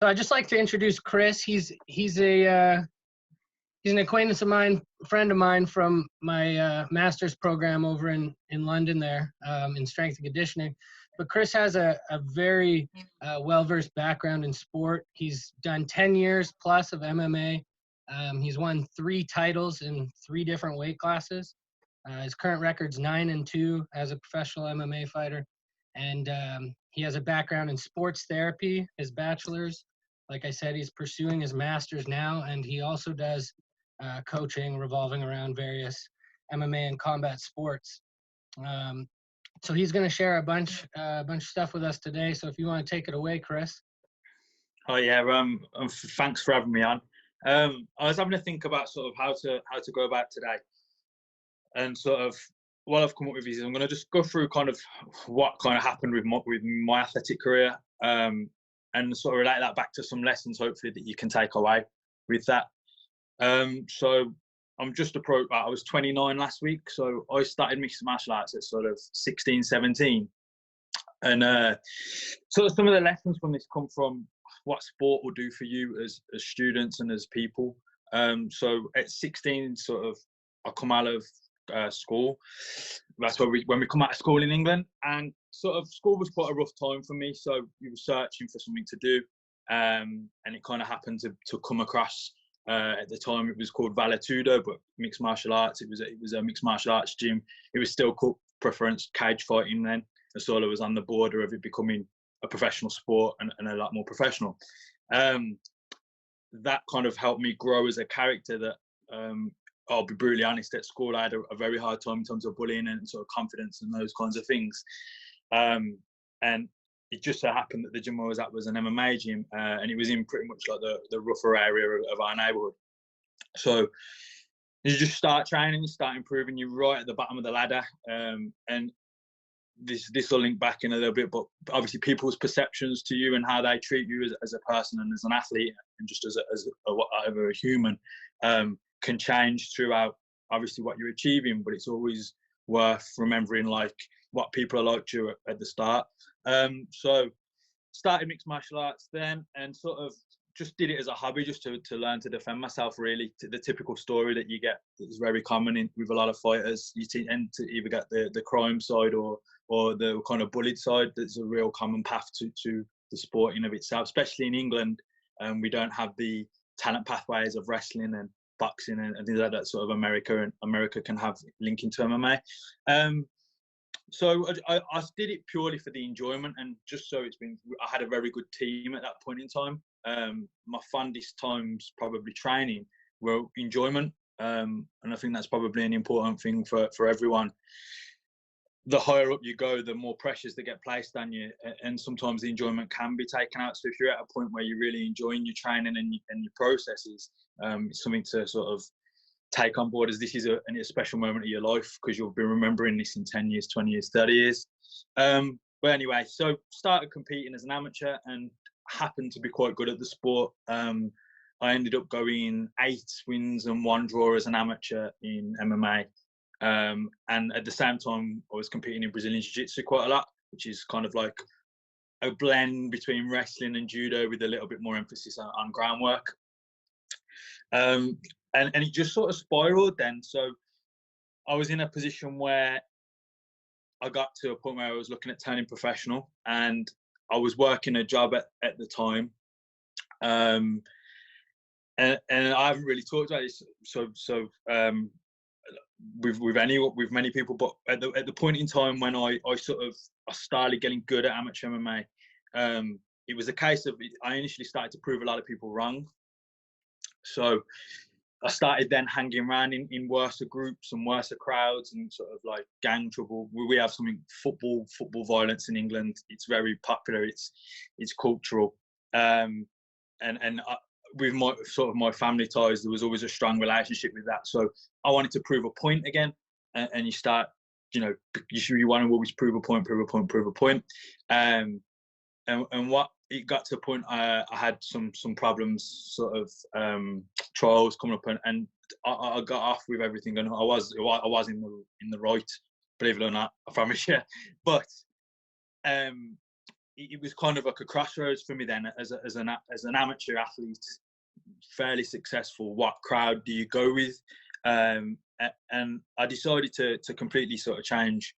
So I'd just like to introduce Chris. He's an acquaintance of mine, friend of mine from my master's program over in London there, in strength and conditioning. But Chris has a very well-versed background in sport. He's done 10 years plus of MMA. He's won 3 titles in 3 different weight classes. His current record's 9-2 as a professional MMA fighter. And he has a background in sports therapy, his bachelor's. Like I said, he's pursuing his master's now, and he also does coaching revolving around various MMA and combat sports. So he's going to share a bunch of stuff with us today. So if you want to take it away, Chris. Oh yeah, thanks for having me on. I was having to think about sort of how to go about today, and sort of what I've come up with is I'm going to just go through kind of what kind of happened with my athletic career, and sort of relate that back to some lessons hopefully that you can take away with that. So I'm just approached. I was 29 last week, so I started mixed martial arts at sort of 16, 17, and sort of some of the lessons from this come from what sport will do for you as students and as people. So at 16, sort of, I come out of school. That's when we come out of school in England, and sort of school was quite a rough time for me. So we were searching for something to do, and it kind of happened to come across. At the time, it was called Valetudo, but mixed martial arts. It was a mixed martial arts gym. It was still called preference cage fighting then. And sort of was on the border of it becoming a professional sport and a lot more professional. That kind of helped me grow as a character. That I'll be brutally honest, at school I had a very hard time in terms of bullying and sort of confidence and those kinds of things. And it just so happened that the gym I was at was an MMA gym, and it was in pretty much like the rougher area of our neighbourhood. So you just start training, you start improving, you're right at the bottom of the ladder. And this will link back in a little bit, but obviously people's perceptions to you and how they treat you as a person and as an athlete and just as a human can change throughout obviously what you're achieving, but it's always worth remembering like what people are like to you at the start. So started mixed martial arts then, and sort of just did it as a hobby, just to learn to defend myself, really. The typical story that you get is very common with a lot of fighters. You tend to either get the crime side or the kind of bullied side. That's a real common path to the sport in of itself, especially in England. We don't have the talent pathways of wrestling and boxing and things like that sort of America can have linking to MMA. So I did it purely for the enjoyment, and just so I had a very good team at that point in time. My fondest times probably training were enjoyment, and I think that's probably an important thing for everyone. The higher up you go, the more pressures that get placed on you, and sometimes the enjoyment can be taken out. So if you're at a point where you're really enjoying your training and your processes, it's something to sort of take on board, as this is a special moment of your life, because you'll be remembering this in 10 years, 20 years, 30 years. But anyway, so started competing as an amateur and happened to be quite good at the sport. I ended up going 8 wins and 1 draw as an amateur in MMA. And at the same time, I was competing in Brazilian Jiu-Jitsu quite a lot, which is kind of like a blend between wrestling and judo with a little bit more emphasis on groundwork. And it just sort of spiraled then. So I was in a position where I got to a point where I was looking at turning professional, and I was working a job at the time. And I haven't really talked about this with many people, but at the point in time when I started getting good at amateur MMA, it was a case of I initially started to prove a lot of people wrong. So I started then hanging around in worse groups and worse crowds and sort of like gang trouble. We have something football violence in England. It's very popular. It's cultural, and with my family ties, there was always a strong relationship with that. So I wanted to prove a point again, and you start, you want to always prove a point. And what it got to a point, I had some problems, sort of trials coming up, and I got off with everything, and I was in the right, believe it or not, I promise you. But it was kind of like a crossroads for me then as an amateur athlete, fairly successful. What crowd do you go with? And I decided to completely sort of change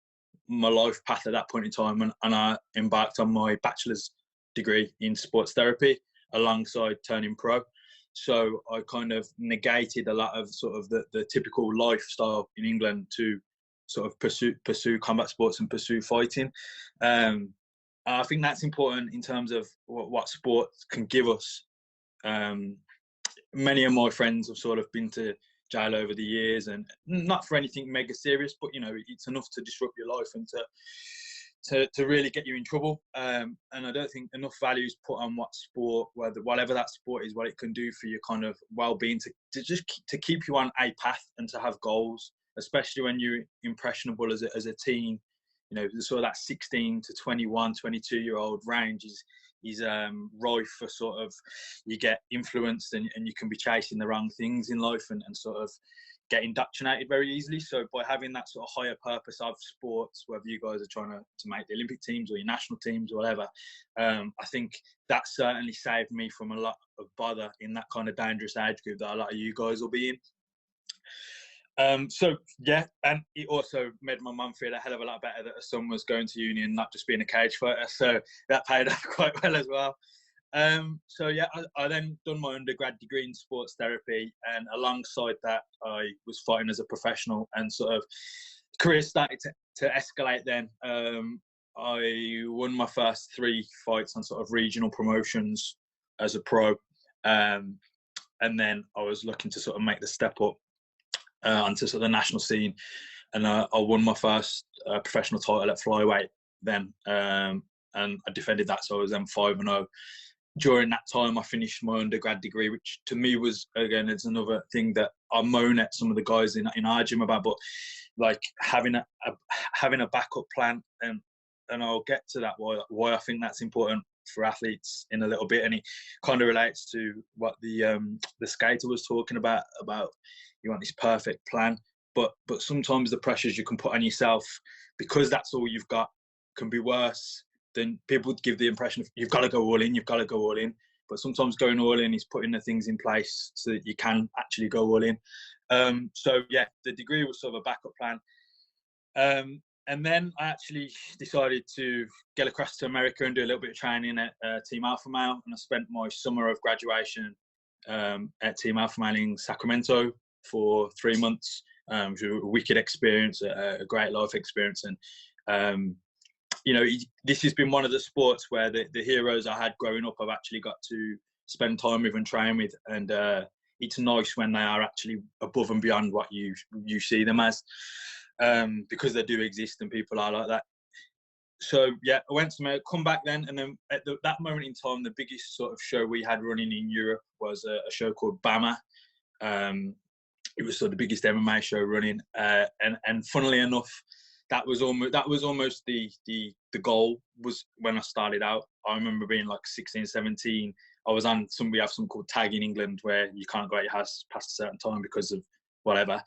my life path at that point in time, and I embarked on my bachelor's degree in sports therapy alongside turning pro. So I kind of negated a lot of sort of the typical lifestyle in England to sort of pursue combat sports and pursue fighting. I think that's important in terms of what sports can give us. Many of my friends have sort of been to jail over the years, and not for anything mega serious, but you know, it's enough to disrupt your life and to really get you in trouble. And I don't think enough value is put on what sport, whatever that sport is, what it can do for your kind of well-being, to keep you on a path and to have goals, especially when you're impressionable as a teen. You know, sort of that 16 to 21, 22-year-old range is rife for sort of, you get influenced and you can be chasing the wrong things in life and sort of get indoctrinated very easily. So by having that sort of higher purpose of sports, whether you guys are trying to make the Olympic teams or your national teams or whatever, I think that certainly saved me from a lot of bother in that kind of dangerous age group that a lot of you guys will be in. So yeah, and it also made my mum feel a hell of a lot better that her son was going to uni and not just being a cage fighter. So that paid off quite well as well. So yeah, I then done my undergrad degree in sports therapy, and alongside that, I was fighting as a professional, and sort of career started to escalate. Then I won my first 3 fights on sort of regional promotions as a pro, and then I was looking to sort of make the step up onto sort of the national scene, and I won my first professional title at flyweight then, and I defended that, so I was then 5-0. During that time, I finished my undergrad degree, which to me was, again, it's another thing that I moan at some of the guys in our gym about, but like having a backup plan, and I'll get to that, why I think that's important for athletes in a little bit, and it kind of relates to what the skater was talking about you want this perfect plan, but sometimes the pressures you can put on yourself, because that's all you've got, can be worse than people give the impression of you've got to go all in. But sometimes going all in is putting the things in place so that you can actually go all in. So yeah, the degree was sort of a backup plan. And then I actually decided to get across to America and do a little bit of training at Team Alpha Male, and I spent my summer of graduation at Team Alpha Male in Sacramento for 3 months. It was a wicked experience, a great life experience, and you know, this has been one of the sports where the heroes I had growing up I've actually got to spend time with and train with, and it's nice when they are actually above and beyond what you see them as, because they do exist and people are like that. So yeah, I went to come back then, and then at that moment in time, the biggest sort of show we had running in Europe was a show called BAMA. It was sort of the biggest MMA show running, and funnily enough, that was almost the goal. Was when I started out. I remember being like 16, 17. I was on we have something called tag in England, where you can't go out your house past a certain time because of whatever.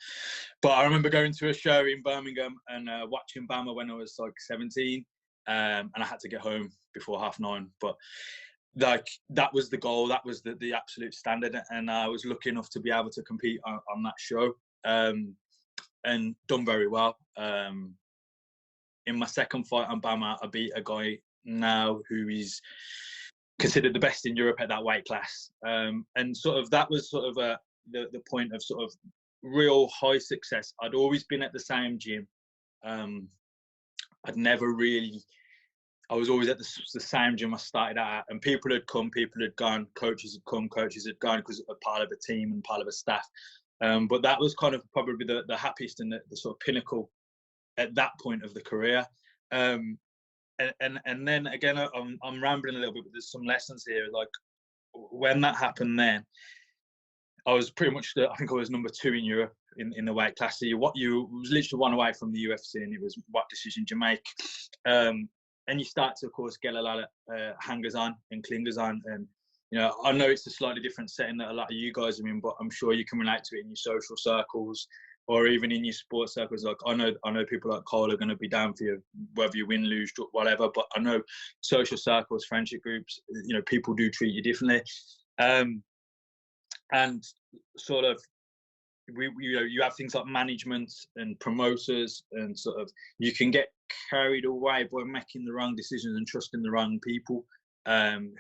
But I remember going to a show in Birmingham and watching BAMA when I was like 17, and I had to get home before 9:30. But like that was the goal, that was the absolute standard, and I was lucky enough to be able to compete on that show, and done very well. In my second fight on BAMA, I beat a guy now who is considered the best in Europe at that weight class, and sort of that was sort of the point of sort of real high success. I'd always been at the same gym. I'd never really, I was always at the same gym I started out at, and people had come, people had gone, coaches had come, coaches had gone, because a part of a team and part of a staff. But that was kind of probably the happiest and the sort of pinnacle at that point of the career. And then again, I'm rambling a little bit, but there's some lessons here. Like when that happened, then I was pretty much I think I was number 2 in Europe in the weight class. So you was literally 1 away from the UFC, and it was what decision you make. And you start to, of course, get a lot of hangers on and clingers on, and you know, I know it's a slightly different setting that a lot of you guys are in, but I'm sure you can relate to it in your social circles. or even in your sports circles. Like I know people like Cole are going to be down for you, whether you win, lose, whatever. But I know social circles, friendship groups, you know, people do treat you differently, and sort of you know, you have things like management and promoters, and sort of you can get carried away by making the wrong decisions and trusting the wrong people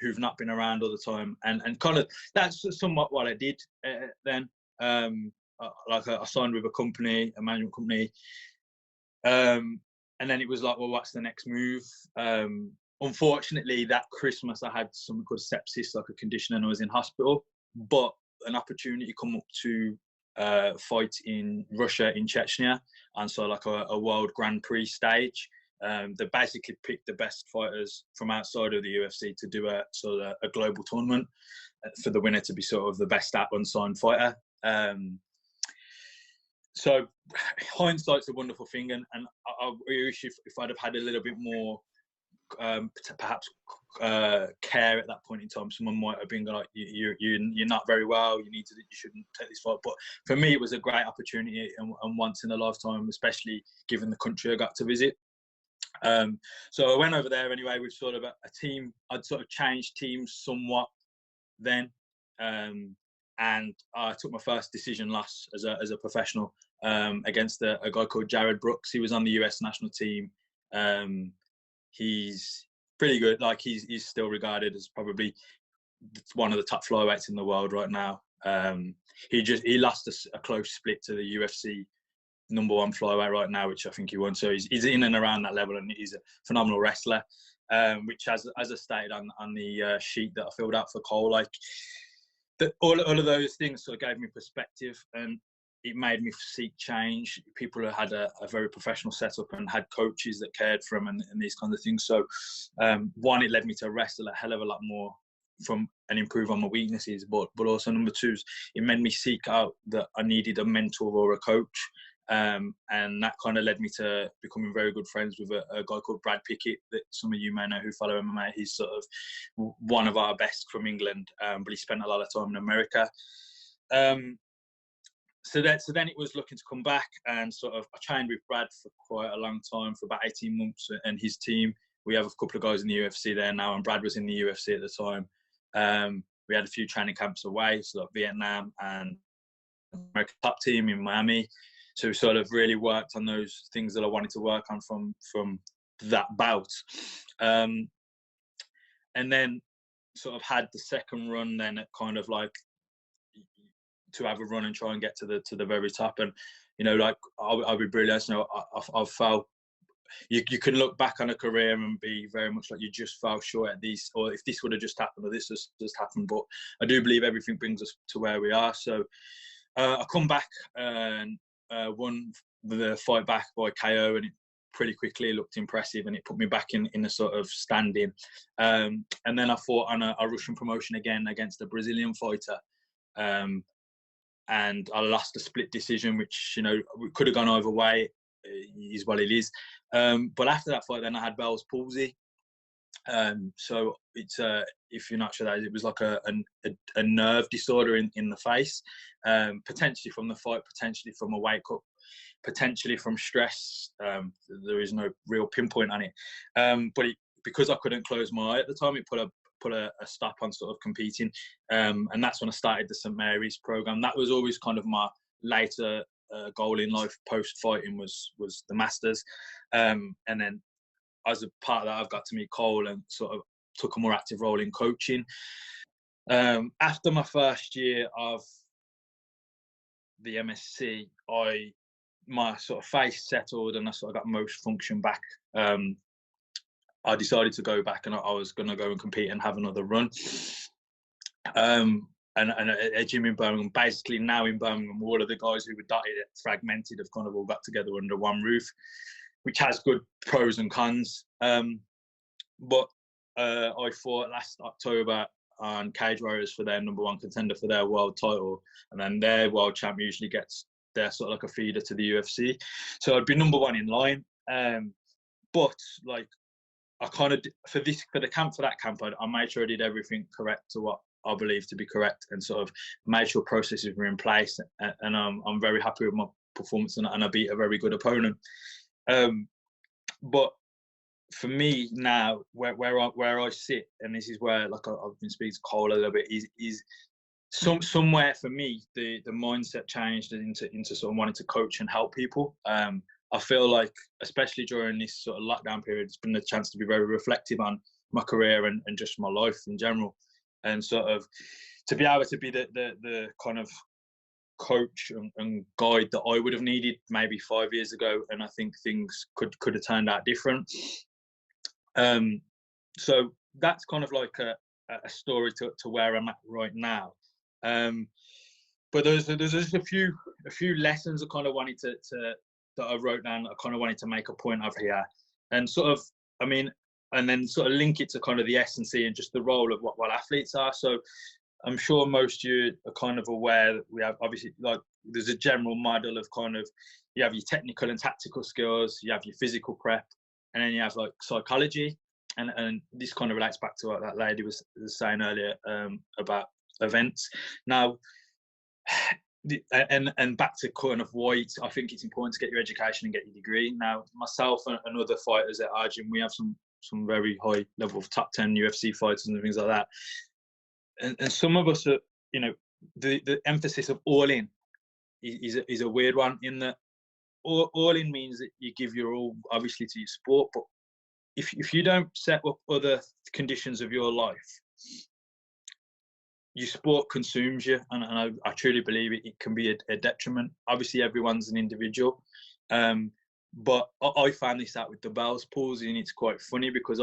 who've not been around all the time, and kind of that's somewhat what I did then. Like I signed with a company, a management company, and then it was like, well, what's the next move? Unfortunately, that Christmas I had something called sepsis, like a condition, and I was in hospital. But an opportunity come up to fight in Russia, in Chechnya, and so like a World Grand Prix stage. They basically picked the best fighters from outside of the UFC to do a sort of a global tournament for the winner to be sort of the best unsigned fighter. So hindsight's a wonderful thing, and I wish if I'd have had a little bit more perhaps care at that point in time, someone might have been like, you're not very well, you shouldn't take this fight. But for me, it was a great opportunity and once in a lifetime, especially given the country I got to visit. So I went over there anyway with sort of a team. I'd sort of changed teams somewhat then, and I took my first decision loss as a professional against a guy called Jared Brooks. He was on the US national team. He's pretty good. Like he's still regarded as probably one of the top flyweights in the world right now. He lost a close split to the UFC #1 flyweight right now, which I think he won. So he's in and around that level, and he's a phenomenal wrestler. Which, as I stated on the sheet that I filled out for Cole, like all of those things sort of gave me perspective, and it made me seek change. People who had a very professional setup and had coaches that cared for them, and these kinds of things. So, one, it led me to wrestle a hell of a lot more and improve on my weaknesses. But also number two, it made me seek out that I needed a mentor or a coach. And that kind of led me to becoming very good friends with a guy called Brad Pickett, that some of you may know who follow MMA. He's sort of one of our best from England, but he spent a lot of time in America. So then it was looking to come back, and sort of I trained with Brad for quite a long time, for about 18 months, and his team. We have a couple of guys in the UFC there now, and Brad was in the UFC at the time. We had a few training camps away, so like Vietnam and American top team in Miami. So we sort of really worked on those things that I wanted to work on from that bout. And then sort of had the second run then at kind of like to have a run and try and get to the very top. And, you know, like I'll be brilliant. You know, I've felt you can look back on a career and be very much like you just fell short at these, or if this would have just happened, or this has just happened. But I do believe everything brings us to where we are. So I come back and won the fight back by KO, and it pretty quickly looked impressive, and it put me back in a sort of standing. And then I fought on a Russian promotion again against a Brazilian fighter, and I lost a split decision, which, you know, could have gone either way. Is what it is. But after that fight, then I had Bell's palsy. So it's if you're not sure, that it was like a nerve disorder in the face, potentially from the fight, potentially from a wake up, potentially from stress. There is no real pinpoint on it, but because I couldn't close my eye at the time, it put a stop on sort of competing, and that's when I started the St Mary's program. That was always kind of my later goal in life post fighting was the Masters, and then as a part of that, I've got to meet Cole and sort of took a more active role in coaching. After my first year of the MSc, my sort of face settled and I sort of got most function back. I decided to go back, and I was going to go and compete and have another run. And a gym in Birmingham, basically now in Birmingham, all of the guys who were dotted, fragmented, have kind of all got together under one roof, which has good pros and cons. But I fought last October on Cage Warriors for their #1 contender for their world title, and then their world champ usually gets their sort of like a feeder to the UFC. So I'd be #1 in line. But like I kind of for that camp, I made sure I did everything correct to what I believe to be correct, and sort of made sure processes were in place. And I'm very happy with performance and I beat a very good opponent. But for me now, where I sit, and this is where like I've been speaking to Cole a little bit, is somewhere for me the mindset changed into sort of wanting to coach and help people. I feel like, especially during this sort of lockdown period, it's been a chance to be very reflective on my career and just my life in general, and sort of to be able to be the kind of coach and guide that I would have needed maybe 5 years ago, and I think things could have turned out different. So that's kind of like a story to where I'm at right now. But there's just a few lessons I kind of wanted to that I wrote down. I kind of wanted to make a point of here, and sort of, I mean, and then sort of link it to kind of the S&C and just the role of what athletes are. So I'm sure most of you are kind of aware that we have, obviously, like, there's a general model of kind of, you have your technical and tactical skills, you have your physical prep, and then you have like psychology. And this kind of relates back to what that lady was saying earlier about events. Now, and back to kind of why I think it's important to get your education and get your degree. Now, myself and other fighters at our gym, we have some very high level of top 10 UFC fighters and things like that. And some of us are, you know, the emphasis of all in is a weird one, in that all in means that you give your all, obviously, to your sport, but if you don't set up other conditions of your life, your sport consumes you, and I truly believe it can be a detriment. Obviously, everyone's an individual, but I found this out with the Bell's palsy, and it's quite funny because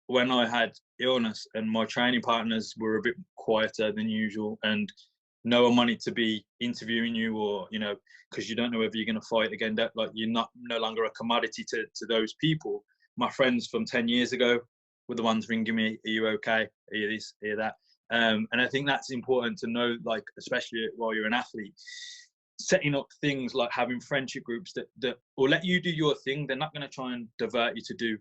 when I had illness and my training partners were a bit quieter than usual, and no one wanted to be interviewing you, or, you know, because you don't know whether you're going to fight again, that, like, you're no longer a commodity to those people. My friends from 10 years ago were the ones ringing me, are you okay? Are you this, are you that? And I think that's important to know, like, especially while you're an athlete, setting up things like having friendship groups that will let you do your thing. They're not going to try and divert you to do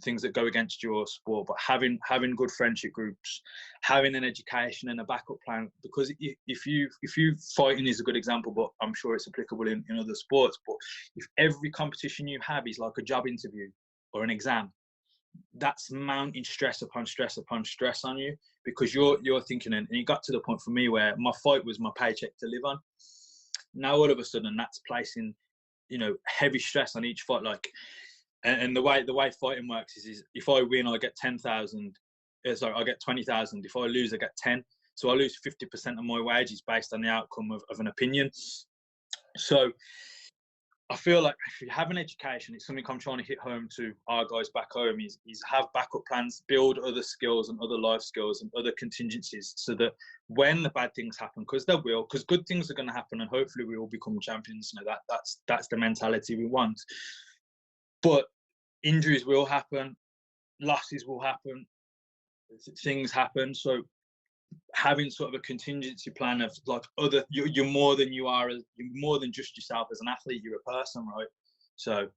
things that go against your sport, but having good friendship groups, having an education and a backup plan. Because if you fighting is a good example, but I'm sure it's applicable in other sports. But if every competition you have is like a job interview or an exam, that's mounting stress upon stress upon stress on you, because you're thinking, and it got to the point for me where my fight was my paycheck to live on. Now all of a sudden that's placing, you know, heavy stress on each fight. Like, and the way fighting works is if I win, I get 10,000. Sorry, I get 20,000. If I lose, I get 10. So I lose 50% of my wages based on the outcome of an opinion. So I feel like if you have an education, it's something I'm trying to hit home to our guys back home, is have backup plans, build other skills and other life skills and other contingencies, so that when the bad things happen, because there will, because good things are going to happen, and hopefully we will become champions. You know, that's the mentality we want. But injuries will happen, losses will happen, things happen. So having sort of a contingency plan of, like, you're more than you're more than just yourself as an athlete. You're a person, right? So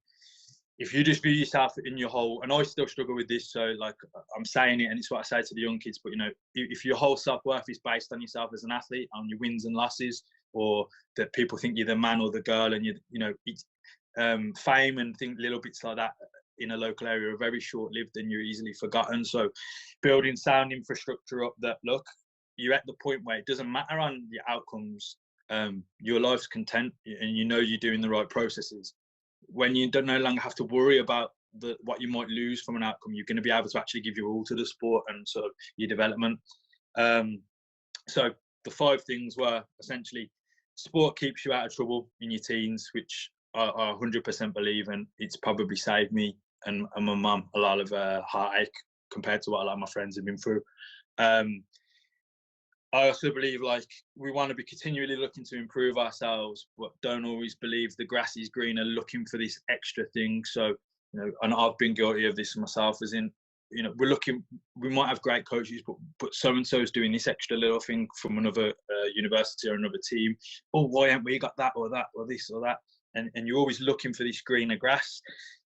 if you just view yourself in your whole, and I still struggle with this, so, like, I'm saying it, and it's what I say to the young kids, but, you know, if your whole self-worth is based on yourself as an athlete, on your wins and losses, or that people think you're the man or the girl, and you know, it's fame and little bits like that in a local area are very short-lived, and you're easily forgotten. So building sound infrastructure up, that, look, you're at the point where it doesn't matter on your outcomes, your life's content, and you know you're doing the right processes. When you don't no longer have to worry about what you might lose from an outcome, you're going to be able to actually give your all to the sport and sort of your development. So the 5 things were essentially: sport keeps you out of trouble in your teens, which I 100% believe, and it's probably saved me and my mum a lot of heartache compared to what a lot of my friends have been through. I also believe, like, we want to be continually looking to improve ourselves, but don't always believe the grass is greener, looking for this extra thing. So, you know, and I've been guilty of this myself, as in, you know, we might have great coaches, but so-and-so is doing this extra little thing from another university or another team. Oh, why haven't we got that or this or that? And you're always looking for this greener grass.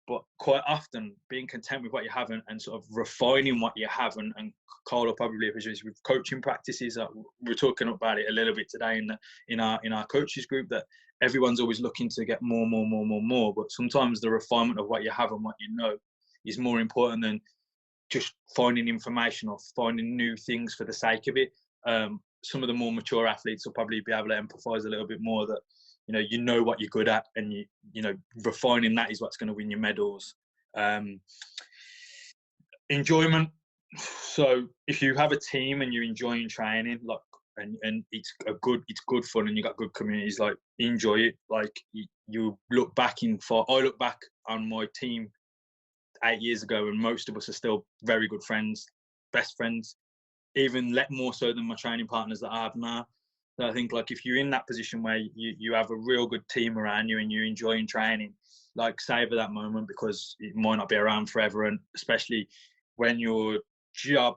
But quite often, being content with what you have and sort of refining what you have, and Carl probably appreciates with coaching practices. We're talking about it a little bit today in our coaches group, that everyone's always looking to get more. But sometimes the refinement of what you have and what you know is more important than just finding information or finding new things for the sake of it. Some of the more mature athletes will probably be able to empathise a little bit more that, you know what you're good at, and you know refining that is what's going to win you medals. Enjoyment. So if you have a team and you're enjoying training, like, and it's good fun, and you got good communities, like, enjoy it. Like, you look back I look back on my team 8 years ago, and most of us are still very good friends, best friends, even more so than my training partners that I have now. So I think, like, if you're in that position where you have a real good team around you and you're enjoying training, like, savor that moment, because it might not be around forever. And especially when your job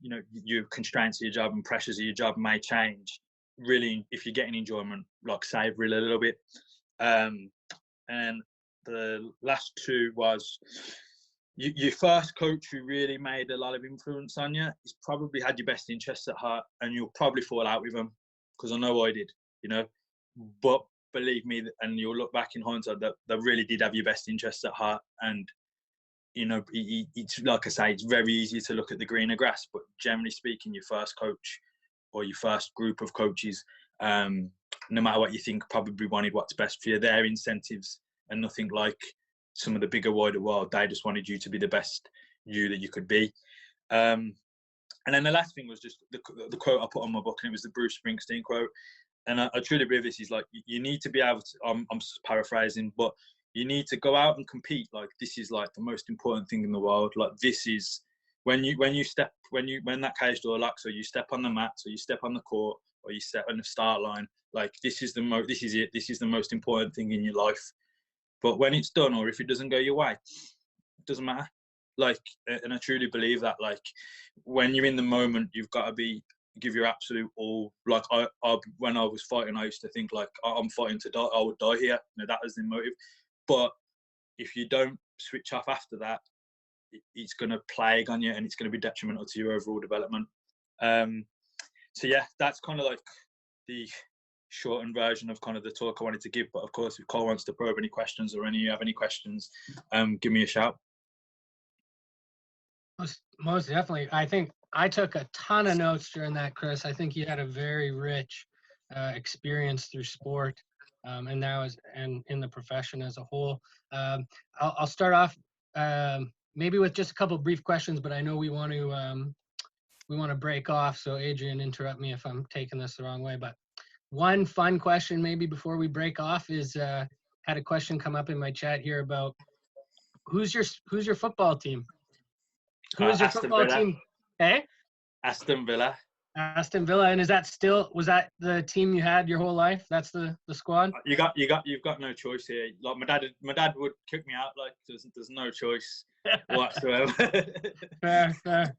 your constraints of your job and pressures of your job may change, really, if you're getting enjoyment, like, savor it a little bit. And the last two was, your first coach who really made a lot of influence on you, he's probably had your best interests at heart, and you'll probably fall out with him, because I know I did, but believe me, and you'll look back in hindsight, that they really did have your best interests at heart. And it's like I say, it's very easy to look at the greener grass, but generally speaking, your first coach or your first group of coaches, no matter what you think, probably wanted what's best for you. Their incentives and nothing like some of the bigger, wider world. They just wanted you to be the best you that you could be. And then the last thing was just the quote I put on my book, and it was the Bruce Springsteen quote. And I truly believe this is, like, you need to be able to, I'm paraphrasing, but you need to go out and compete. Like, this is, like, the most important thing in the world. Like, this is when that cage door locks, or you step on the mat, or you step on the court, or you step on the start line, like, this is the most important thing in your life. But when it's done, or if it doesn't go your way, it doesn't matter. Like, and I truly believe that, like, when you're in the moment, you've got to give your absolute all. Like, I when I was fighting, I used to think, like, I'm fighting to die. I would die here. That was the motive. But if you don't switch off after that, it's going to plague on you, and it's going to be detrimental to your overall development. So yeah, that's kind of like the shortened version of kind of the talk I wanted to give. But of course, if Cole wants to probe any questions, or you have any questions, give me a shout. Most definitely. I think I took a ton of notes during that, Chris. I think you had a very rich experience through sport, and now and in the profession as a whole. I'll start off maybe with just a couple of brief questions, but I know we want to break off. So Adrian, interrupt me if I'm taking this the wrong way. But one fun question maybe before we break off is, had a question come up in my chat here about who's your football team? Who is your football team? Hey? Aston Villa. Aston Villa. And was that the team you had your whole life? That's the squad? You've got no choice here. Like, my dad would kick me out. Like, there's no choice whatsoever. Fair.